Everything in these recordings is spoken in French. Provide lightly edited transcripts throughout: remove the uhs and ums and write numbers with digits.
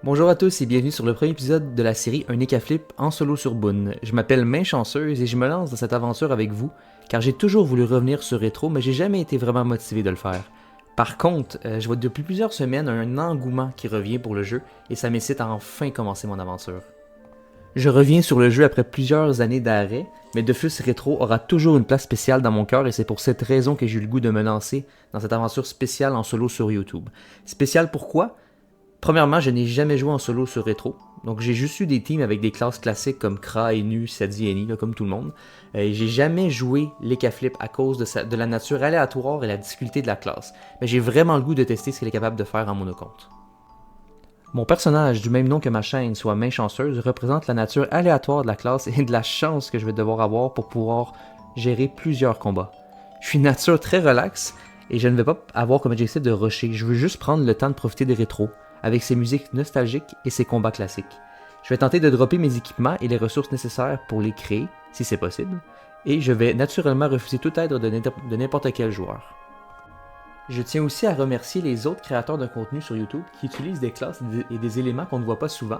Bonjour à tous et bienvenue sur le premier épisode de la série Un Nick à Flip en solo sur Boone. Je m'appelle Main Chanceuse et je me lance dans cette aventure avec vous car j'ai toujours voulu revenir sur Rétro mais j'ai jamais été vraiment motivé de le faire. Par contre, je vois depuis plusieurs semaines un engouement qui revient pour le jeu et ça m'incite à enfin commencer mon aventure. Je reviens sur le jeu après plusieurs années d'arrêt, mais Dofus Rétro aura toujours une place spéciale dans mon cœur et c'est pour cette raison que j'ai eu le goût de me lancer dans cette aventure spéciale en solo sur YouTube. Spéciale pourquoi? Premièrement, je n'ai jamais joué en solo sur Rétro, donc j'ai juste eu des teams avec des classes classiques comme Kra, Enu, Sadi et Ni, comme tout le monde. Et j'ai jamais joué Leka Flip à cause de la nature aléatoire et la difficulté de la classe, mais j'ai vraiment le goût de tester ce qu'elle est capable de faire en monocompte. Mon personnage, du même nom que ma chaîne, soit Main Chanceuse, représente la nature aléatoire de la classe et de la chance que je vais devoir avoir pour pouvoir gérer plusieurs combats. Je suis une nature très relaxe et je ne vais pas avoir comme objectif de rusher, je veux juste prendre le temps de profiter des rétros, avec ses musiques nostalgiques et ses combats classiques. Je vais tenter de dropper mes équipements et les ressources nécessaires pour les créer, si c'est possible, et je vais naturellement refuser toute aide de n'importe quel joueur. Je tiens aussi à remercier les autres créateurs de contenu sur YouTube qui utilisent des classes et des éléments qu'on ne voit pas souvent,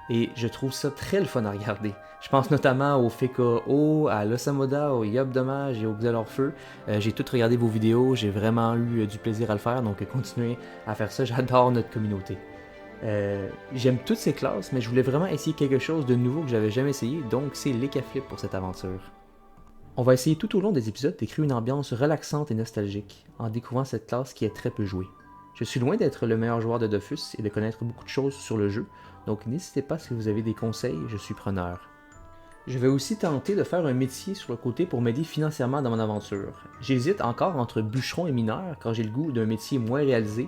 et je trouve ça très le fun à regarder. Je pense notamment au FKO, à l'Osamoda, au Yob Dommage et au Xelorfeu. J'ai tout regardé vos vidéos, j'ai vraiment eu du plaisir à le faire, donc continuez à faire ça, j'adore notre communauté. J'aime toutes ces classes, mais je voulais vraiment essayer quelque chose de nouveau que j'avais jamais essayé, donc c'est Leka Flip pour cette aventure. On va essayer tout au long des épisodes d'écrire une ambiance relaxante et nostalgique, en découvrant cette classe qui est très peu jouée. Je suis loin d'être le meilleur joueur de Dofus et de connaître beaucoup de choses sur le jeu, donc n'hésitez pas si vous avez des conseils, je suis preneur. Je vais aussi tenter de faire un métier sur le côté pour m'aider financièrement dans mon aventure. J'hésite encore entre bûcheron et mineur car j'ai le goût d'un métier moins réalisé,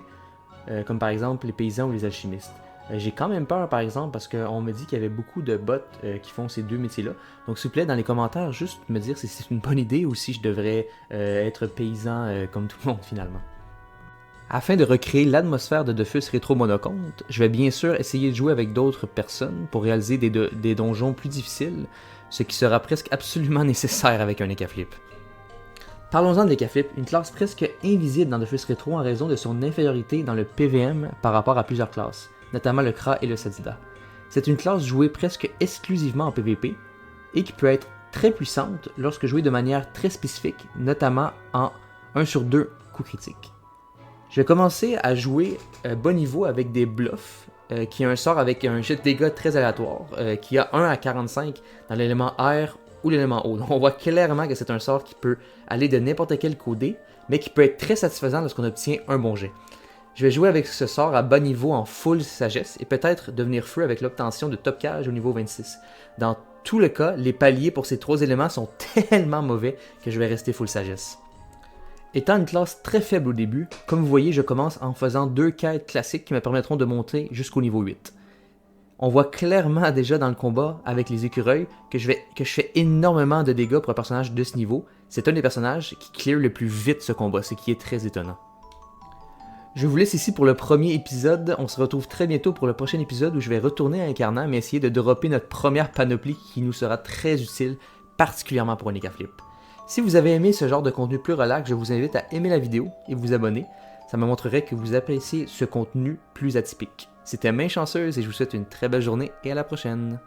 comme par exemple les paysans ou les alchimistes. J'ai quand même peur par exemple parce qu'on me dit qu'il y avait beaucoup de bots qui font ces deux métiers-là. Donc s'il vous plaît dans les commentaires juste me dire si c'est une bonne idée ou si je devrais être paysan comme tout le monde finalement. Afin de recréer l'atmosphère de Dofus Rétro Monocompte, je vais bien sûr essayer de jouer avec d'autres personnes pour réaliser des donjons plus difficiles, ce qui sera presque absolument nécessaire avec un Leka Flip. Parlons-en de Leka Flip, une classe presque invisible dans Dofus Rétro en raison de son infériorité dans le PVM par rapport à plusieurs classes, notamment le Kra et le Sadida. C'est une classe jouée presque exclusivement en PvP et qui peut être très puissante lorsque jouée de manière très spécifique, notamment en 1 sur 2 coups critiques. Je vais commencer à jouer bas niveau avec des bluffs, qui a un sort avec un jet de dégâts très aléatoire, qui a 1 à 45 dans l'élément air ou l'élément eau. Donc on voit clairement que c'est un sort qui peut aller de n'importe quel codé, mais qui peut être très satisfaisant lorsqu'on obtient un bon jet. Je vais jouer avec ce sort à bas niveau en full sagesse et peut-être devenir feu avec l'obtention de top cage au niveau 26. Dans tout le cas, les paliers pour ces trois éléments sont tellement mauvais que je vais rester full sagesse. Étant une classe très faible au début, comme vous voyez, je commence en faisant 2 quêtes classiques qui me permettront de monter jusqu'au niveau 8. On voit clairement déjà dans le combat avec les écureuils que je fais énormément de dégâts pour un personnage de ce niveau. C'est un des personnages qui clear le plus vite ce combat, ce qui est très étonnant. Je vous laisse ici pour le premier épisode. On se retrouve très bientôt pour le prochain épisode où je vais retourner à Incarnat mais essayer de dropper notre première panoplie qui nous sera très utile, particulièrement pour un Leka Flip. Si vous avez aimé ce genre de contenu plus relax, je vous invite à aimer la vidéo et vous abonner. Ça me montrerait que vous appréciez ce contenu plus atypique. C'était Main Chanceuse et je vous souhaite une très belle journée et à la prochaine.